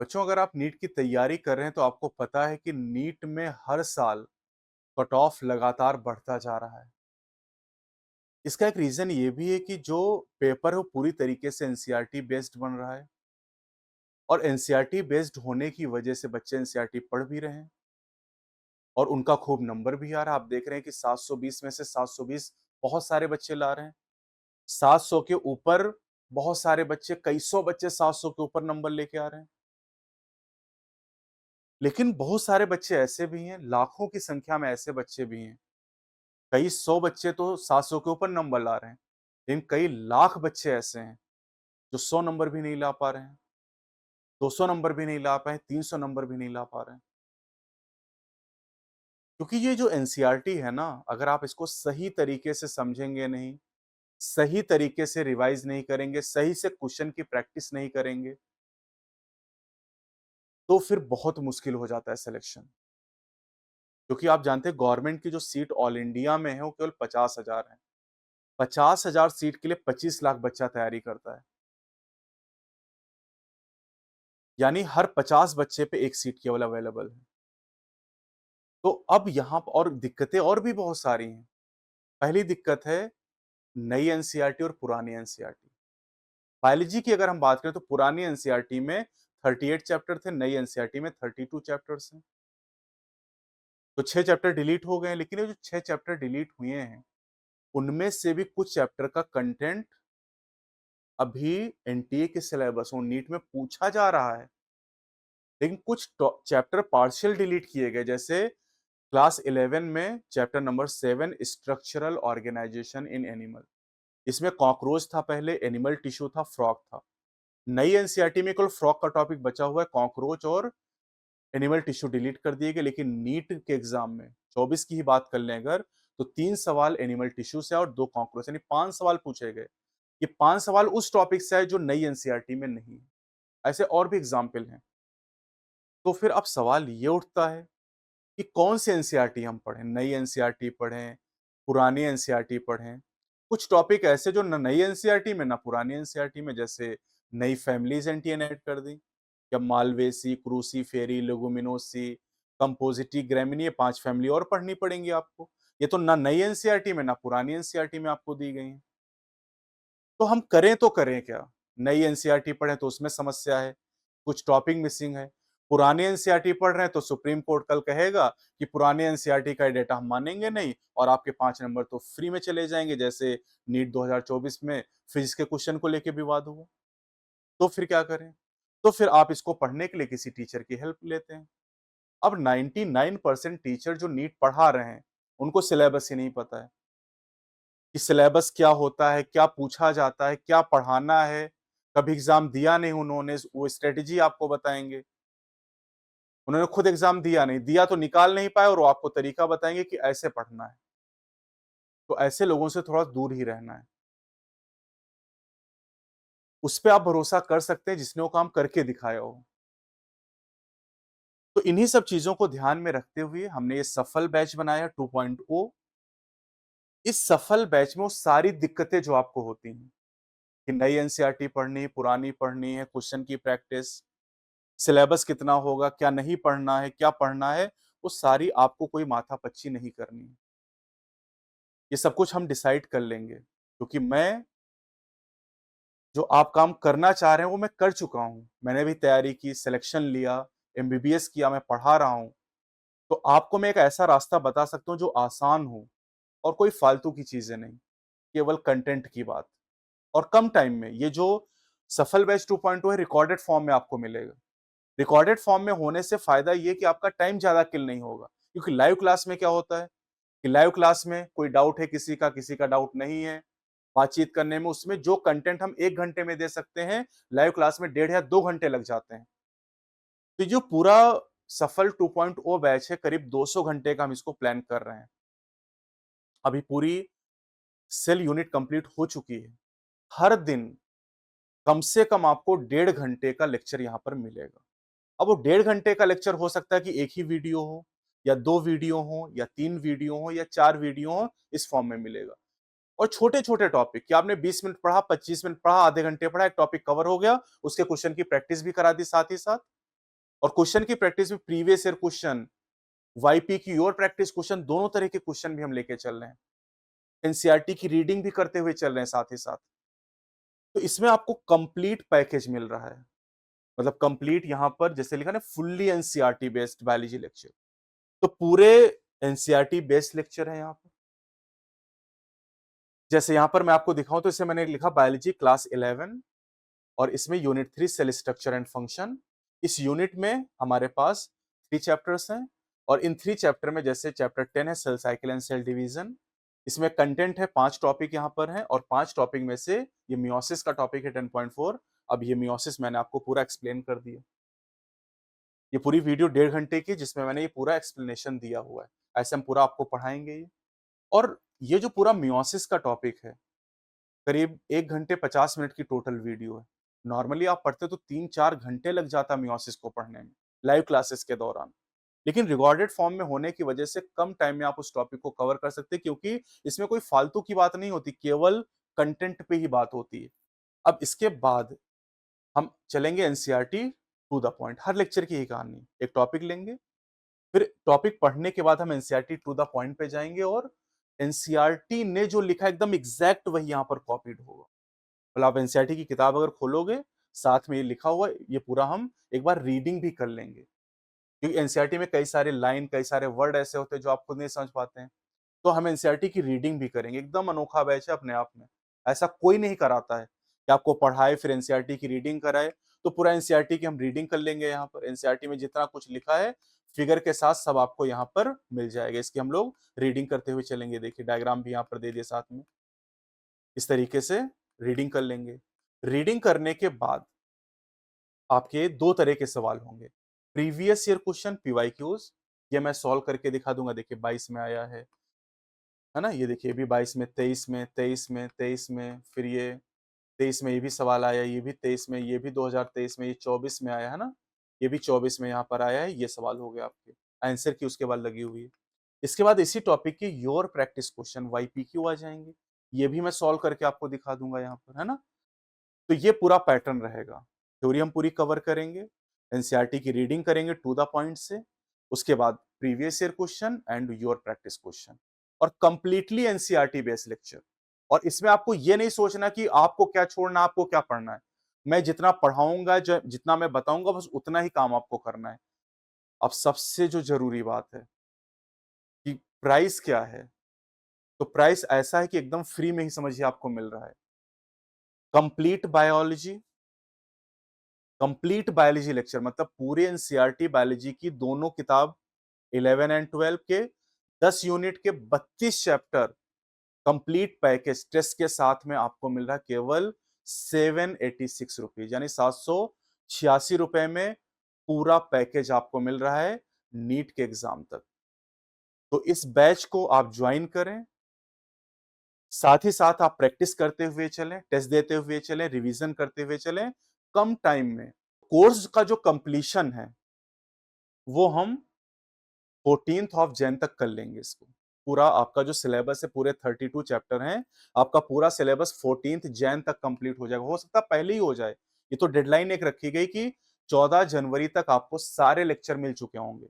बच्चों, अगर आप नीट की तैयारी कर रहे हैं तो आपको पता है कि नीट में हर साल कट ऑफ लगातार बढ़ता जा रहा है। इसका एक रीज़न ये भी है कि जो पेपर है वो पूरी तरीके से एनसीईआरटी बेस्ड बन रहा है और एनसीईआरटी बेस्ड होने की वजह से बच्चे एनसीईआरटी पढ़ भी रहे हैं और उनका खूब नंबर भी आ रहा है। आप देख रहे हैं कि 720 में से 720 बहुत सारे बच्चे ला रहे हैं। 700 के ऊपर बहुत सारे बच्चे, कई सौ बच्चे 700 के ऊपर नंबर लेके आ रहे हैं। लेकिन बहुत सारे बच्चे ऐसे भी हैं, लाखों की संख्या में ऐसे बच्चे भी हैं, कई सौ बच्चे तो 700 के ऊपर नंबर ला रहे हैं, लेकिन कई लाख बच्चे ऐसे हैं, जो 100 नंबर भी नहीं ला पा रहे हैं, 200 नंबर भी नहीं ला पाए, 300 नंबर भी नहीं ला पा रहे हैं। क्योंकि ये जो एनसीईआरटी है ना, अगर आप इसको सही तरीके से समझेंगे नहीं, सही तरीके से रिवाइज़ नहीं करेंगे, सही से क्वेश्चन की प्रैक्टिस नहीं करेंगे, तो फिर बहुत मुश्किल हो जाता है सिलेक्शन। क्योंकि आप जानते हैं गवर्नमेंट की जो सीट ऑल इंडिया में है, वो केवल 50,000 है। 50,000 सीट के लिए 25 लाख बच्चा तैयारी करता है। यानी हर 50 बच्चे पे 1 सीट केवल अवेलेबल है। तो अब यहाँ प और दिक्कतें और भी बहुत सारी हैं। पहली दिक्कत है नई एनसीईआरटी और पुरानी एनसीईआरटी। बायोलॉजी की अगर हम बात करें तो पुरानी एनसीईआरटी में 38 चैप्टर थे, नई एनसीईआरटी में 32 चैप्टर्स हैं। तो 6 चैप्टर डिलीट हो गए हैं, लेकिन ये जो 6 चैप्टर डिलीट हुए हैं, उनमें से भी कुछ चैप्टर का कंटेंट अभी एनटीए के सिलेबस और नीट में पूछा जा रहा है। लेकिन कुछ चैप्टर पार्शियल डिलीट किए गए, जैसे क्लास 11 में chapter number 7 structural organisation in animal. इसमें कॉकरोच था, पहले एनिमल टिश्यू था, फ्रॉग था। नई एनसीईआरटी में केवल फ्रॉग का टॉपिक बचा हुआ है, कॉकरोच और एनिमल टिश्यू डिलीट कर दिए गए। लेकिन नीट के एग्जाम में 24 की ही बात कर लें अगर, तो 3 सवाल एनिमल टिश्यू से और 2 कॉकरोच, यानी 5 सवाल पूछे गए। ये 5 सवाल उस टॉपिक से है जो नई एनसीईआरटी में नहीं है। ऐसे और भी एग्जाम्पल हैं। तो फिर अब सवाल ये उठता है कि कौन सी एनसीईआरटी हम पढ़ें? नई एनसीईआरटी पढ़ें, पुरानी एनसीईआरटी पढ़ें? कुछ टॉपिक ऐसे जो ना नई एनसीईआरटी में ना पुरानी एनसीईआरटी में, जैसे नई फैमिलीज़ एनटीए ने ऐड कर दी। या मालवेसी, क्रूसीफेरी, लेगुमिनोसी, कंपोजिटी, ग्रैमिनी, ये 5 फैमिली और पढ़नी पड़ेंगी आपको। ये तो ना नई एनसीईआरटी में ना पुरानी एनसीईआरटी में आपको दी गई हैं। तो हम करें तो करें क्या? नई एनसीईआरटी पढ़ें तो उसमें समस्या है, कुछ टॉपिक मिसिंग है। पुरानी एनसीईआरटी पढ़ रहे हैं तो सुप्रीम कोर्ट कल कहेगा कि पुरानी एनसीईआरटी का डेटा हम मानेंगे नहीं और आपके 5 नंबर तो फ्री में चले जाएँगे, जैसे नीट 2024 में फिजिक्स के क्वेश्चन को लेके विवाद हुआ। तो फिर क्या करें? तो फिर आप इसको पढ़ने के लिए किसी टीचर की हेल्प लेते हैं। अब 99% टीचर जो नीट पढ़ा रहे हैं, उनको सिलेबस ही नहीं पता है कि सिलेबस क्या होता है, क्या पूछा जाता है, क्या पढ़ाना है। कभी एग्ज़ाम दिया नहीं उन्होंने, वो स्ट्रैटेजी आपको बताएँगे। उन्होंने खुद एग्ज़ाम दिया नहीं, दिया तो निकाल नहीं पाए और वो आपको तरीका बताएँगे कि ऐसे पढ़ना है। तो ऐसे लोगों से थोड़ा दूर ही रहना है। उस पे आप भरोसा कर सकते हैं जिसने वो काम करके दिखाया हो। तो इन्हीं सब चीज़ों को ध्यान में रखते हुए हमने ये सफल बैच बनाया 2.0। इस सफल बैच में वो सारी दिक्कतें जो आपको होती हैं कि नई एनसीईआरटी पढ़नी, पुरानी पढ़नी है, क्वेश्चन की प्रैक्टिस, सिलेबस कितना होगा, क्या नहीं पढ़ना है, क्या पढ़ना है, वो सारी आपको कोई माथापच्ची नहीं करनी है। ये सब कुछ हम डिसाइड कर लेंगे, क्योंकि मैं जो आप काम करना चाह रहे हैं वो मैं कर चुका हूँ। मैंने भी तैयारी की, सिलेक्शन लिया, एमबीबीएस किया, मैं पढ़ा रहा हूँ। तो आपको मैं एक ऐसा रास्ता बता सकता हूँ जो आसान हो और कोई फालतू की चीज़ें नहीं, केवल कंटेंट की बात और कम टाइम में। ये जो सफल बैच 2.0 है, रिकॉर्डेड फॉर्म में आपको मिलेगा। रिकॉर्डेड फॉर्म में होने से फायदा ये कि आपका टाइम ज़्यादा किल नहीं होगा, क्योंकि लाइव क्लास में क्या होता है कि लाइव क्लास में कोई डाउट है किसी का डाउट नहीं है, बातचीत करने में उसमें जो कंटेंट हम 1 घंटे में दे सकते हैं, लाइव क्लास में 1.5 या 2 घंटे लग जाते हैं। तो जो पूरा सफल 2.0 बैच है, करीब 200 घंटे का हम इसको प्लान कर रहे हैं। अभी पूरी सेल यूनिट कंप्लीट हो चुकी है। हर दिन कम से कम आपको 1.5 घंटे का लेक्चर यहाँ पर मिलेगा। अब वो 1.5 घंटे का लेक्चर हो सकता है कि 1 ही वीडियो हो या 2 वीडियो हो या 3 वीडियो हो या 4 वीडियो हो, इस फॉर्म में मिलेगा। और छोटे-छोटे टॉपिक कि आपने 20 मिनट पढ़ा, 25 मिनट पढ़ा, आधे घंटे पढ़ा, एक टॉपिक कवर हो गया, उसके क्वेश्चन की प्रैक्टिस भी करा दी साथ ही साथ। और क्वेश्चन की प्रैक्टिस में प्रीवियस ईयर क्वेश्चन, YPQ और प्रैक्टिस क्वेश्चन दोनों तरह के क्वेश्चन भी हम लेके चल रहे हैं। एनसीईआरटी की रीडिंग भी करते हुए चल रहे हैं साथ ही साथ। तो इसमें आपको कंप्लीट पैकेज मिल रहा है। मतलब कंप्लीट यहां पर जैसे लिखा ना, fully NCERT based biology lecture. तो पूरे एनसीईआरटी बेस्ड लेक्चर है यहाँ पर। जैसे यहाँ पर मैं आपको दिखाऊं तो इसे मैंने लिखा बायोलॉजी क्लास 11 और इसमें unit 3 cell structure and function. इस यूनिट में हमारे पास 3 चैप्टर्स हैं और इन 3 चैप्टर में जैसे चैप्टर 10 है cell cycle and cell division. इसमें कंटेंट है 5 टॉपिक यहाँ पर हैं और 5 टॉपिक में से ये मियोसिस का टॉपिक है 10.4। अब ये मियोसिस मैंने आपको पूरा एक्सप्लेन कर दिया। ये पूरी वीडियो 1.5 घंटे की जिसमें मैंने ये पूरा एक्सप्लेनेशन दिया हुआ है। ऐसे हम पूरा आपको पढ़ाएंगे ये। और ये जो पूरा मियोसिस का टॉपिक है, करीब 1 घंटे 50 मिनट की टोटल वीडियो है। नॉर्मली आप पढ़ते तो 3-4 घंटे लग जाता मियोसिस को पढ़ने में, लाइव क्लासेस के दौरान। लेकिन रिकॉर्डेड फॉर्म में होने की वजह से कम टाइम में आप उस टॉपिक को कवर कर सकते हैं क्योंकि इसमें कोई फालतू की बात नहीं होती, केवल कंटेंट पे ही बात होती है। अब इसके बाद हम चलेंगे एनसीईआरटी टू द पॉइंट। हर लेक्चर की ही कहानी, एक टॉपिक लेंगे, फिर टॉपिक पढ़ने के बाद हम एनसीईआरटी टू द पॉइंट पे जाएंगे और एनसीईआरटी ने जो लिखा है एकदम एग्जैक्ट वही यहाँ पर कॉपीड होगा। मतलब आप एनसीईआरटी की किताब अगर खोलोगे, साथ में ये लिखा हुआ है, ये पूरा हम एक बार रीडिंग भी कर लेंगे क्योंकि एनसीईआरटी में कई सारे लाइन, कई सारे वर्ड ऐसे होते हैं जो आप खुद नहीं समझ पाते हैं। तो हम एनसीईआरटी की रीडिंग भी करेंगे। एकदम अनोखा बैच है अपने आप में। ऐसा कोई नहीं कराता है कि आपको पढ़ाए फिर एनसीईआरटी की रीडिंग कराए। तो पूरा एनसीईआरटी की हम रीडिंग कर लेंगे यहाँ पर। एनसीईआरटी में जितना कुछ लिखा है फिगर के साथ सब आपको यहाँ पर मिल जाएगा। इसकी हम लोग रीडिंग करते हुए चलेंगे। देखिए डायग्राम भी यहाँ पर दे दिए साथ में। इस तरीके से रीडिंग कर लेंगे। रीडिंग करने के बाद आपके 2 तरह के सवाल होंगे। प्रीवियस ईयर क्वेश्चन पीवाईक्यूज, ये मैं सॉल्व करके दिखा दूंगा। देखिए 22 में आया है ना? ये देखिए, ये भी 22 में, 23 में, 23 में, 23 में, फिर ये 23 में ये भी सवाल आया, ये भी 23 में, ये भी 2023 में, ये 24 में आया है ना? ये भी 24 में यहाँ पर आया है। ये सवाल हो गए आपके। आंसर की उसके बाद लगी हुई है। इसके बाद इसी टॉपिक के योर प्रैक्टिस क्वेश्चन YPQ आ जाएंगे। ये भी मैं सॉल्व करके आपको दिखा दूंगा यहाँ पर, है ना? तो ये पूरा पैटर्न रहेगा। थ्योरी हम पूरी कवर करेंगे, एनसीईआरटी की रीडिंग करेंगे टू द पॉइंट से, उसके बाद previous year question and your practice question और कंप्लीटली एनसीईआरटी बेस्ड लेक्चर। और इसमें आपको ये नहीं सोचना कि आपको क्या छोड़ना, आपको क्या पढ़ना है। मैं जितना पढ़ाऊंगा, जितना मैं बताऊंगा, बस उतना ही काम आपको करना है। अब सबसे जो जरूरी बात है कि प्राइस क्या है, तो प्राइस ऐसा है कि एकदम फ्री में ही समझिए आपको मिल रहा है। Complete biology, complete biology lecture मतलब पूरे एनसीईआरटी बायोलॉजी की दोनों किताब 11 एंड 12 के 10 यूनिट के 32 चैप्टर कंप्लीट पैकेज टेस्ट के साथ में आपको मिल रहा है केवल 786 रुपीज, यानी 786 रुपए में पूरा पैकेज आपको मिल रहा है नीट के एग्जाम तक। तो इस बैच को आप ज्वाइन करें, साथ ही साथ आप प्रैक्टिस करते हुए चलें, टेस्ट देते हुए चलें, रिवीजन करते हुए चलें कम टाइम में। कोर्स का जो कंप्लीशन है वो हम 14th ऑफ जैन तक कर लेंगे इसको। पूरा आपका जो सिलेबस है, पूरे 32 चैप्टर हैं, आपका पूरा सिलेबस 14th जैन तक कंप्लीट हो जाएगा। हो सकता है पहले ही हो जाए। ये तो डेडलाइन एक रखी गई कि 14 जनवरी तक आपको सारे लेक्चर मिल चुके होंगे।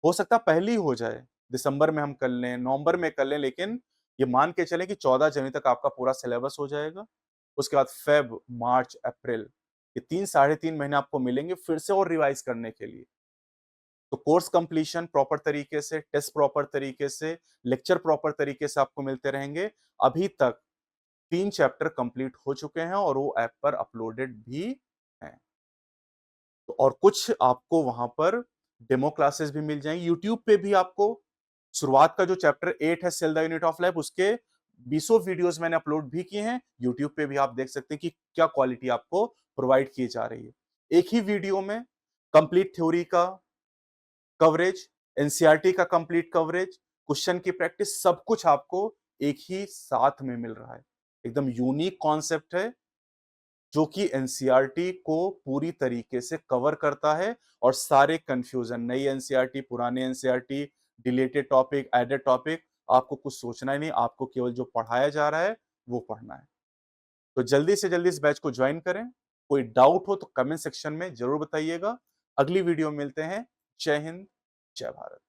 हो सकता है पहले ही हो जाए, दिसंबर में हम कर लें, नवंबर में कर लें, लेकिन ये मान के चलें कि 14 जनवरी तक आपका पूरा सिलेबस हो जाएगा। उसके बाद फेब, मार्च, अप्रैल, ये 3 साढ़े 3 महीने आपको मिलेंगे फिर से और रिवाइज करने के लिए। तो कोर्स कंप्लीशन प्रॉपर तरीके से, टेस्ट प्रॉपर तरीके से, लेक्चर प्रॉपर तरीके से आपको मिलते रहेंगे। अभी तक 3 चैप्टर कंप्लीट हो चुके हैं और वो ऐप पर अपलोडेड भी हैं। तो और कुछ आपको वहां पर डेमो क्लासेस भी मिल जाएंगी। यूट्यूब पे भी आपको शुरुआत का जो चैप्टर 8 है cell the unit of life, उसके 20 वीडियोस मैंने अपलोड भी किए हैं। यूट्यूब पे भी आप देख सकते हैं कि क्या क्वालिटी आपको प्रोवाइड की जा रही है। एक ही वीडियो में कंप्लीट थ्योरी का कवरेज, एनसीईआरटी का कंप्लीट कवरेज, क्वेश्चन की प्रैक्टिस, सब कुछ आपको एक ही साथ में मिल रहा है। एकदम यूनिक कॉन्सेप्ट है जो कि एनसीईआरटी को पूरी तरीके से कवर करता है और सारे कंफ्यूजन, नई एनसीईआरटी, पुराने NCERT, deleted topic, added topic, आपको कुछ सोचना ही नहीं। आपको केवल जो पढ़ाया जा रहा है वो पढ़ना है। तो जल्दी से जल्दी इस बैच को ज्वाइन करें। कोई डाउट हो तो कमेंट सेक्शन में जरूर बताइएगा। अगली वीडियो में मिलते हैं। जय हिंद, जय भारत।